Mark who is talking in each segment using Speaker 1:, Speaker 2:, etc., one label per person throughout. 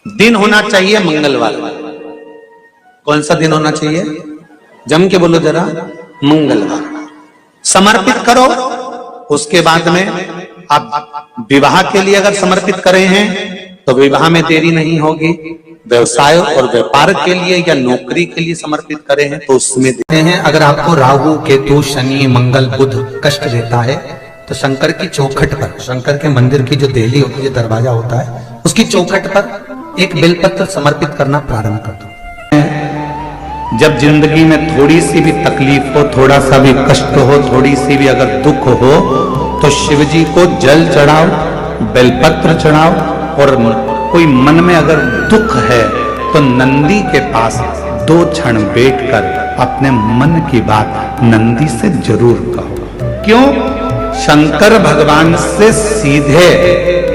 Speaker 1: दिन होना चाहिए मंगलवार। कौन सा दिन होना चाहिए? जम के बोलो जरा, मंगलवार। समर्पित करो। उसके बाद में आप विवाह के लिए अगर समर्पित करे हैं तो विवाह में देरी नहीं होगी। व्यवसाय और व्यापार के लिए या नौकरी के लिए समर्पित करे हैं तो उसमें देते हैं। अगर आपको राहु केतु शनि मंगल बुध कष्ट देता है तो शंकर की चौखट पर, शंकर के मंदिर की जो देहली होती है, दरवाजा होता है, उसकी चौखट पर एक बेलपत्र समर्पित करना प्रारंभ कर दो। जब जिंदगी में थोड़ी सी भी तकलीफ हो, थोड़ा सा भी कष्ट हो, थोड़ी सी भी अगर दुख हो तो शिव जी को जल चढ़ाओ, बेलपत्र चढ़ाओ। और कोई मन में अगर दुख है तो नंदी के पास 2 क्षण बैठकर अपने मन की बात नंदी से जरूर कहो। क्यों? शंकर भगवान से सीधे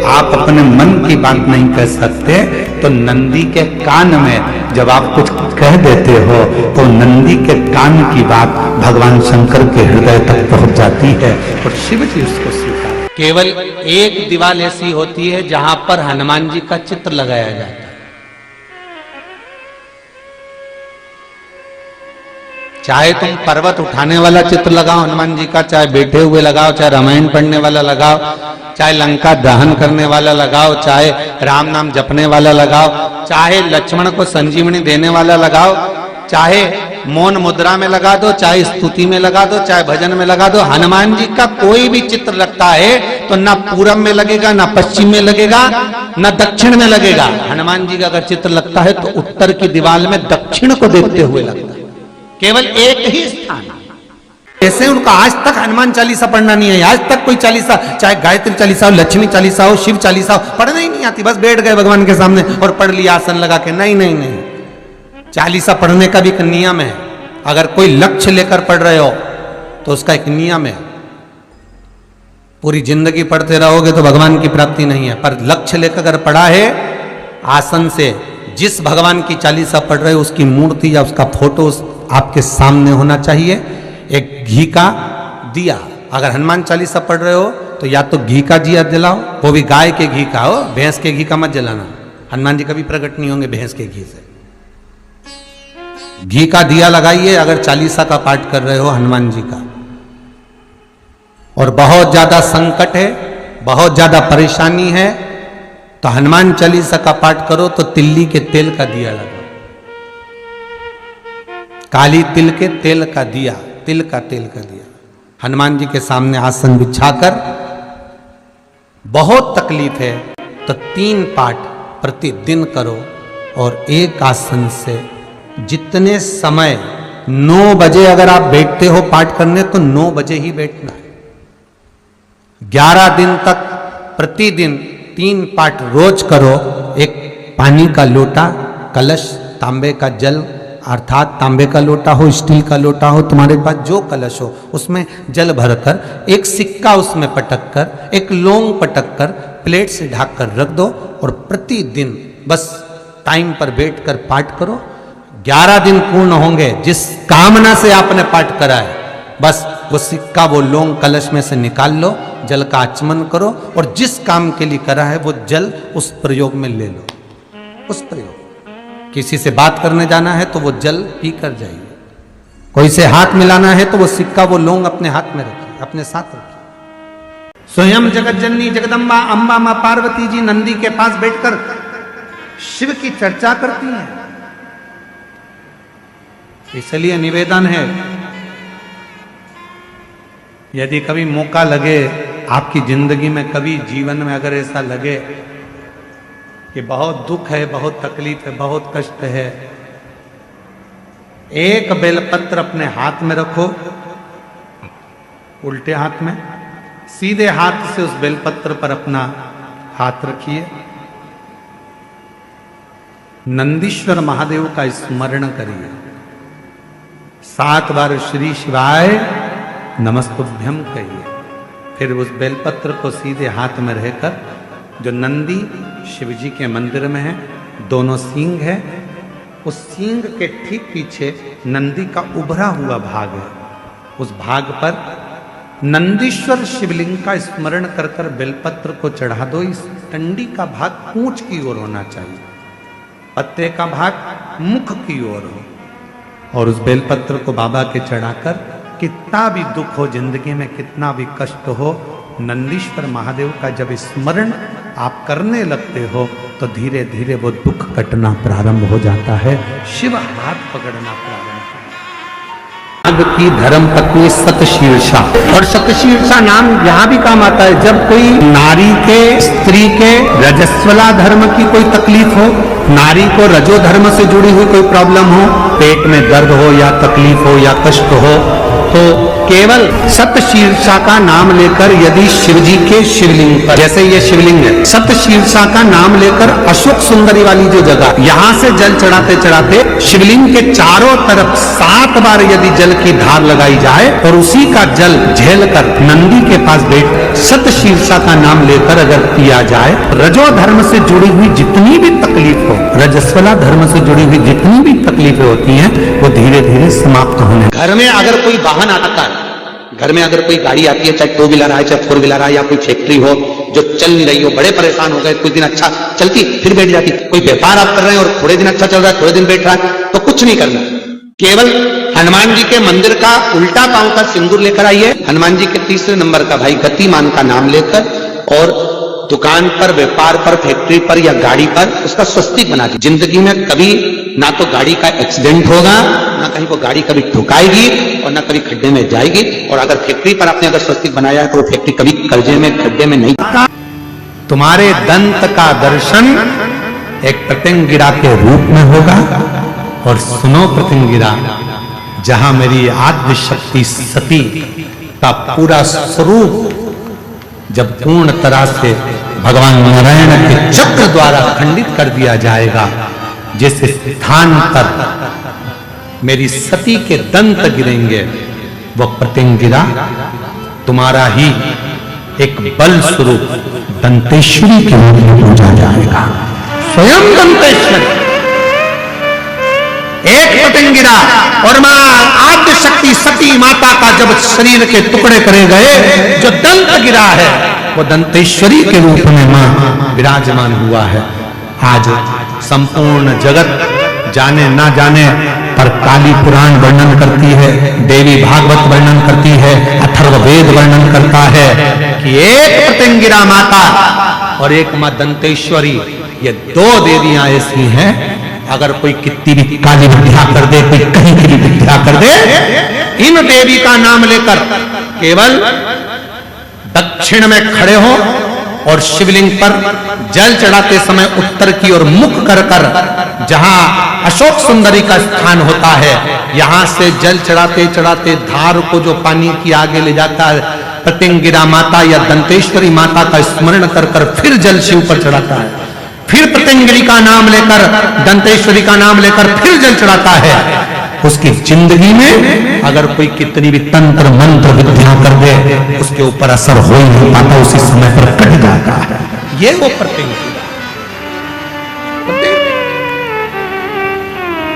Speaker 1: आप अपने मन की बात नहीं कह सकते, तो नंदी के कान में जब आप कुछ कह देते हो तो नंदी के कान की बात भगवान शंकर के हृदय तक पहुंच जाती है और शिव जी उसको स्वीकार। केवल एक दीवार ऐसी होती है जहां पर हनुमान जी का चित्र लगाया जाता है। चाहे तुम पर्वत उठाने वाला चित्र लगाओ हनुमान जी का, चाहे बैठे हुए लगाओ, चाहे रामायण पढ़ने वाला लगाओ, चाहे लंका दहन करने वाला लगाओ, चाहे राम नाम जपने वाला लगाओ, चाहे लक्ष्मण को संजीवनी देने वाला लगाओ, चाहे मौन मुद्रा में लगा दो, चाहे स्तुति में लगा दो, चाहे भजन में लगा दो। हनुमान जी का कोई भी चित्र लगता है तो ना पूरब में लगेगा, ना पश्चिम में लगेगा, ना दक्षिण में लगेगा। हनुमान जी का अगर चित्र लगता है तो उत्तर की दीवार में दक्षिण को देखते हुए लगता है। केवल एक ही स्थान। ऐसे उनका आज तक हनुमान चालीसा पढ़ना नहीं है। आज तक कोई चालीसा, चाहे गायत्री चालीसा हो, लक्ष्मी चालीसा हो, शिव चालीसा हो, पढ़ना ही नहीं आती। बस बैठ गए भगवान के सामने और पढ़ लिया आसन लगा के। नहीं नहीं नहीं, चालीसा पढ़ने का भी एक नियम है। अगर कोई लक्ष्य लेकर पढ़ रहे हो तो उसका एक नियम है। पूरी जिंदगी पढ़ते रहोगे तो भगवान की प्राप्ति नहीं है, पर लक्ष्य लेकर अगर पढ़ा है आसन से, जिस भगवान की चालीसा पढ़ रहे हो उसकी मूर्ति या उसका फोटो आपके सामने होना चाहिए। एक घी का दिया, अगर हनुमान चालीसा पढ़ रहे हो तो या तो घी का दिया जलाओ, वो भी गाय के घी का हो, भैंस के घी का मत जलाना। हनुमान जी कभी प्रकट नहीं होंगे भैंस के घी से। घी का दिया लगाइए अगर चालीसा का पाठ कर रहे हो हनुमान जी का। और बहुत ज्यादा संकट है, बहुत ज्यादा परेशानी है तो हनुमान चालीसा का पाठ करो तो तिल्ली के तेल का दिया लगाओ। काली तिल के तेल का दिया, तिल का तेल का दिया हनुमान जी के सामने आसन बिछाकर। बहुत तकलीफ है तो 3 पाठ प्रतिदिन करो और एक आसन से जितने समय 9 बजे अगर आप बैठते हो पाठ करने तो 9 बजे ही बैठना है। 11 दिन तक प्रतिदिन 3 पाठ रोज करो। एक पानी का लोटा, कलश, तांबे का जल अर्थात तांबे का लोटा हो, स्टील का लोटा हो, तुम्हारे पास जो कलश हो उसमें जल भरकर एक सिक्का उसमें पटक कर, एक लौंग पटक कर प्लेट से ढक कर रख दो और प्रतिदिन बस टाइम पर बैठकर पाठ करो। 11 दिन पूर्ण होंगे, जिस कामना से आपने पाठ करा है बस वो सिक्का, वो लौंग कलश में से निकाल लो, जल का आचमन करो और जिस काम के लिए करा है वो जल उस प्रयोग में ले लो। उस प्रयोग, किसी से बात करने जाना है तो वो जल पी कर जाइए, कोई से हाथ मिलाना है तो वो सिक्का, वो लौंग अपने हाथ में रखिए, अपने साथ रखिए। स्वयं जगत जननी जगदम्बा अम्बा मां पार्वती जी नंदी के पास बैठकर शिव की चर्चा करती हैं। इसलिए निवेदन है, यदि कभी मौका लगे आपकी जिंदगी में, कभी जीवन में अगर ऐसा लगे कि बहुत दुख है, बहुत तकलीफ है, बहुत कष्ट है, एक बेलपत्र अपने हाथ में रखो, उल्टे हाथ में, सीधे हाथ से उस बेलपत्र पर अपना हाथ रखिए। नंदीश्वर महादेव का स्मरण करिए। 7 बार श्री शिवाय नमस्तुभ्यम कहिए। फिर उस बेलपत्र को सीधे हाथ में रहकर, जो नंदी शिव जी के मंदिर में है, दोनों सींग है, उस सींग के ठीक पीछे नंदी का उभरा हुआ भाग है। उस भाग पर नंदीश्वर शिवलिंग का स्मरण कर कर बेलपत्र को चढ़ा दो। इस टंडी का भाग पूंछ की ओर होना चाहिए, पत्ते का भाग मुख की ओर हो, और उस बेलपत्र को बाबा के चढ़ाकर कितना भी दुख हो जिंदगी में, कितना भी कष्ट हो, नंदीश्वर महादेव का जब स्मरण आप करने लगते हो तो धीरे धीरे वो दुख कटना प्रारंभ हो जाता है, शिव हाथ पकड़ना प्रारंभ की धर्म पत्नी सतशीर्षा। और सतशीर्षा नाम यहाँ भी काम आता है जब कोई नारी के, स्त्री के रजस्वला धर्म की कोई तकलीफ हो, नारी को रजो धर्म से जुड़ी हुई कोई प्रॉब्लम हो, पेट में दर्द हो या तकलीफ हो या कष्ट हो, तो केवल सतशीर्षा का नाम लेकर यदि शिवजी के शिवलिंग पर, जैसे ये शिवलिंग है, सतशीर्षा का नाम लेकर अशोक सुंदरी वाली जो जगह, यहां से जल चढ़ाते चढ़ाते शिवलिंग के चारों तरफ 7 बार यदि जल की धार लगाई जाए और उसी का जल झेलकर नंदी के पास बैठ सतशीर्षा का नाम लेकर अगर पिया जाए, रजो धर्म से जुड़ी हुई जितनी भी तकलीफ हो, रजस्वला धर्म से जुड़ी हुई जितनी भी तकलीफें होती हैं, वो धीरे धीरे समाप्त होने। घर में अगर कोई वाहन आता है, घर में अगर कोई गाड़ी आती है, चाहे 2 व्हीलर आए, चाहे 4 व्हीलर आए, या कोई फैक्ट्री हो जो चल नहीं रही हो, बड़े परेशान हो गए, कुछ दिन अच्छा चलती फिर बैठ जाती, कोई व्यापार आप कर रहे हैं और थोड़े दिन अच्छा चल रहा है, थोड़े दिन बैठ रहा है, तो कुछ नहीं करना, केवल हनुमान जी के मंदिर का उल्टा पांव का सिंदूर लेकर आइए, हनुमान जी के 3रे नंबर का भाई गतिमान का नाम लेकर, और दुकान पर, व्यापार पर, फैक्ट्री पर या गाड़ी पर उसका स्वस्तिक बना दीजिए। जिंदगी में कभी ना तो गाड़ी का एक्सीडेंट होगा, ना कहीं वो गाड़ी कभी ठुकाएगी और ना कभी खड्डे में जाएगी, और अगर फैक्ट्री पर आपने अगर स्वस्तिक बनाया है तो वो फैक्ट्री कभी कर्जे में, खड्डे में नहीं। तुम्हारे दंत का दर्शन एक प्रत्यंगिरा के रूप में होगा, और सुनो प्रत्यंगिरा, जहां मेरी आद्य शक्ति सती का पूरा स्वरूप जब पूर्ण तरह से भगवान नारायण के चक्र द्वारा खंडित कर दिया जाएगा, जिस स्थान पर मेरी सती के दंत गिरेंगे, वो प्रत्यंगिरा तुम्हारा ही एक बल स्वरूप दंतेश्वरी के रूप में पूजा जाएगा। स्वयं दंतेश्वरी, एक प्रत्यंगिरा, और मां आद्य शक्ति सती माता का जब शरीर के टुकड़े करे गए, जो दंत गिरा है वो दंतेश्वरी के रूप में मां विराजमान हुआ है। आज संपूर्ण जगत जाने ना जाने पर काली पुराण वर्णन करती है, देवी भागवत वर्णन करती है, अथर्ववेद वर्णन करता है कि एक प्रत्यंगिरा माता और एक मां दंतेश्वरी, ये 2 देवियां ऐसी हैं, अगर कोई कितनी भी काली विद्या कर दे, कोई कहीं की भी विद्या कर दे, इन देवी का नाम लेकर केवल दक्षिण में खड़े हो और शिवलिंग पर जल चढ़ाते समय उत्तर की ओर मुख कर कर, जहां अशोक सुंदरी का स्थान होता है, यहां से जल चढ़ाते चढ़ाते धार को जो पानी की आगे ले जाता है, प्रत्यंगिरा माता या दंतेश्वरी माता का स्मरण कर कर फिर जल शिव पर चढ़ाता है, फिर प्रत्यंगिरी का नाम लेकर, दंतेश्वरी का नाम लेकर फिर जल चढ़ाता है, उसकी जिंदगी में अगर कोई कितनी भी तंत्र मंत्र विद्या कर दे, उसके ऊपर असर हो ही नहीं पाता, उसी समय पर कट जाता है। ये वो प्रत्यंगिरी।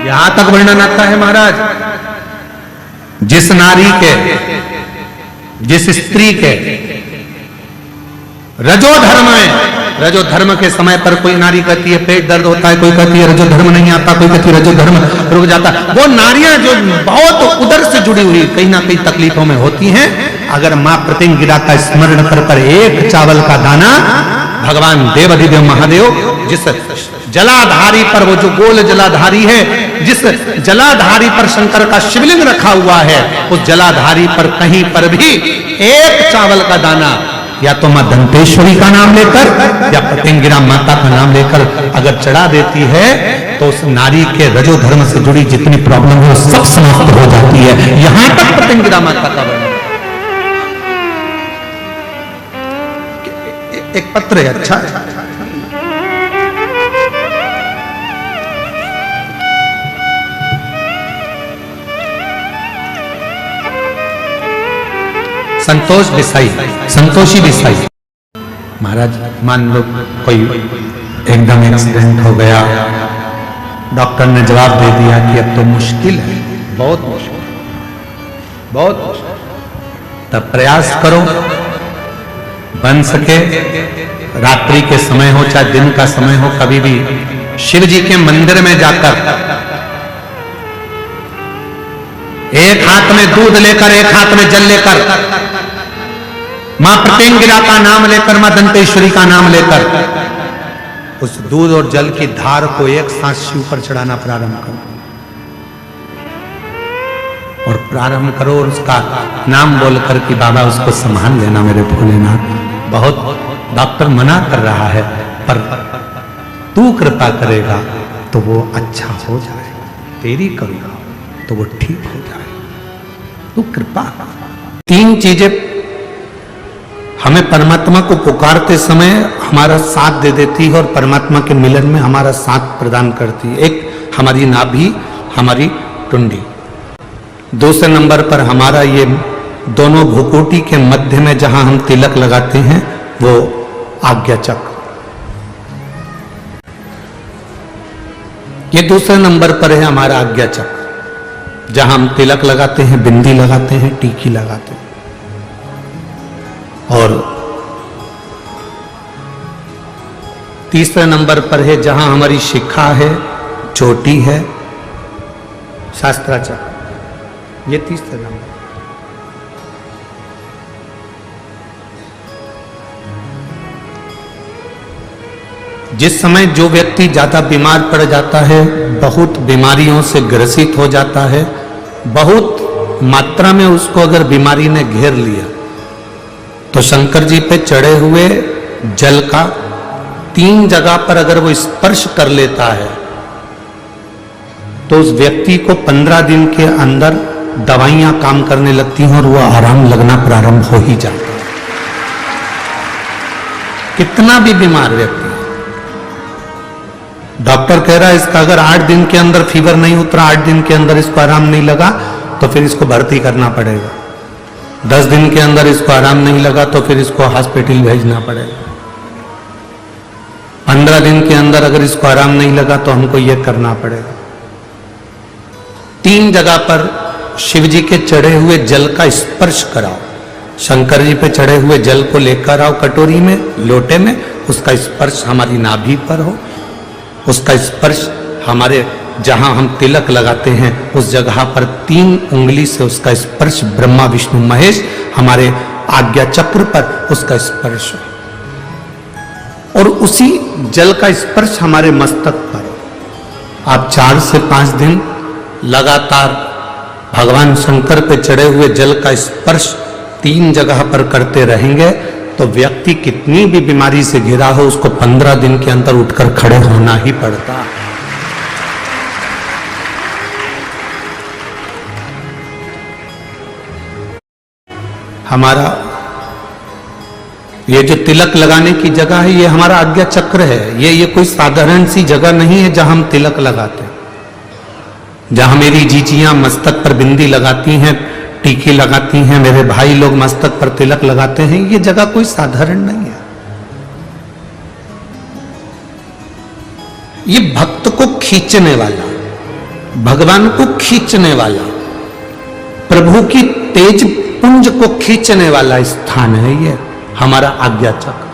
Speaker 1: यहां तक वर्णन आता है महाराज, जिस नारी के, जिस स्त्री के रजो धर्म में, रजो धर्म के समय पर कोई नारी कहती है पेट दर्द होता है, कोई कहती है रजो धर्म नहीं आता, कोई कहती है रजो धर्म रुक जाता, वो नारियां जो बहुत उदर से जुड़ी हुई कहीं ना कहीं तकलीफों में होती हैं, अगर मां प्रत्यंगिरा का स्मरण कर कर एक चावल का दाना, भगवान देवाधिदेव महादेव जिस जलाधारी पर, वो जो गोल जलाधारी है, जिस जलाधारी पर शंकर का शिवलिंग रखा हुआ है, उस जलाधारी पर कहीं पर भी एक चावल का दाना, या तो मां दंतेश्वरी का नाम लेकर या प्रत्यंगिरा माता का नाम लेकर अगर चढ़ा देती है, तो उस नारी के रजो धर्म से जुड़ी जितनी प्रॉब्लम है वो सब समाप्त हो जाती है। यहां तक प्रत्यंगिरा माता का वर्णन। एक पत्र है, अच्छा है, संतोष देसाई, संतोषी देसाई महाराज, मान लो कोई एकदम एक्सीडेंट हो गया, डॉक्टर ने जवाब दे दिया कि अब तो मुश्किल है, बहुत मुश्किल, बहुत मुश्किल, तब प्रयास करो, बन सके रात्रि के समय हो चाहे दिन का समय हो, कभी भी शिव जी के मंदिर में जाकर एक हाथ में दूध लेकर, एक हाथ में जल लेकर, मां प्रत्यंगिरा का नाम लेकर, मां दंतेश्वरी का नाम लेकर उस दूध और जल की धार को एक साथ शिव पर चढ़ाना प्रारंभ करो और प्रारंभ करो और उसका नाम बोलकर कि बाबा उसको संभाल लेना मेरे भोलेनाथ। बहुत डॉक्टर मना कर रहा है पर तू कृपा करेगा तो वो अच्छा हो जाएगा, तेरी करुणा तो वो ठीक हो जाएगा, तू कृपा। तीन चीजें हमें परमात्मा को पुकारते समय हमारा साथ दे देती है और परमात्मा के मिलन में हमारा साथ प्रदान करती है। एक हमारी नाभि, हमारी टुंडी। दूसरे नंबर पर हमारा ये दोनों भ्रुकुटी के मध्य में जहां हम तिलक लगाते हैं वो आज्ञा चक्र। ये दूसरे नंबर पर है हमारा आज्ञा चक्र, जहां हम तिलक लगाते हैं, बिंदी लगाते हैं, टीकी लगाते हैं। और तीसरे नंबर पर है जहां हमारी शिखा है, चोटी है, शास्त्राचक्र। ये तीसरे नंबर। जिस समय जो व्यक्ति ज्यादा बीमार पड़ जाता है, बहुत बीमारियों से ग्रसित हो जाता है, बहुत मात्रा में उसको अगर बीमारी ने घेर लिया, तो शंकर जी पे चढ़े हुए जल का 3 जगह पर अगर वो स्पर्श कर लेता है तो उस व्यक्ति को 15 दिन के अंदर दवाइयां काम करने लगती हैं और वो आराम लगना प्रारंभ हो ही जाता है। कितना भी बीमार व्यक्ति, डॉक्टर कह रहा है इसका अगर 8 दिन के अंदर फीवर नहीं उतरा, 8 दिन के अंदर इसको आराम नहीं लगा तो फिर इसको भर्ती करना पड़ेगा। 10 दिन के अंदर इसको आराम नहीं लगा तो फिर इसको हॉस्पिटल भेजना पड़ेगा। 15 दिन के अंदर अगर इसको आराम नहीं लगा तो हमको यह करना पड़ेगा। 3 जगह पर शिव जी के चढ़े हुए जल का स्पर्श कराओ। शंकर जी पे चढ़े हुए जल को लेकर आओ कटोरी में, लोटे में, उसका स्पर्श हमारी नाभि पर हो, उसका स्पर्श हमारे जहां हम तिलक लगाते हैं उस जगह पर 3 उंगली से उसका स्पर्श, ब्रह्मा विष्णु महेश हमारे आज्ञा चक्र पर उसका स्पर्श हो और उसी जल का स्पर्श हमारे मस्तक पर। आप 4 से 5 दिन लगातार भगवान शंकर पे चढ़े हुए जल का स्पर्श 3 जगह पर करते रहेंगे तो व्यक्ति कितनी भी बीमारी से घिरा हो उसको 15 दिन के अंदर उठकर खड़े होना ही पड़ता है। हमारा ये जो तिलक लगाने की जगह है ये हमारा आज्ञा चक्र है। ये कोई साधारण सी जगह नहीं है जहां हम तिलक लगाते हैं। जहां मेरी जीजियां मस्तक पर बिंदी लगाती हैं, टीकी लगाती हैं, मेरे भाई लोग मस्तक पर तिलक लगाते हैं, ये जगह कोई साधारण नहीं है। ये भक्त को खींचने वाला, भगवान को खींचने वाला, प्रभु की तेज पुंज को खींचने वाला स्थान है ये हमारा आज्ञा चक्र।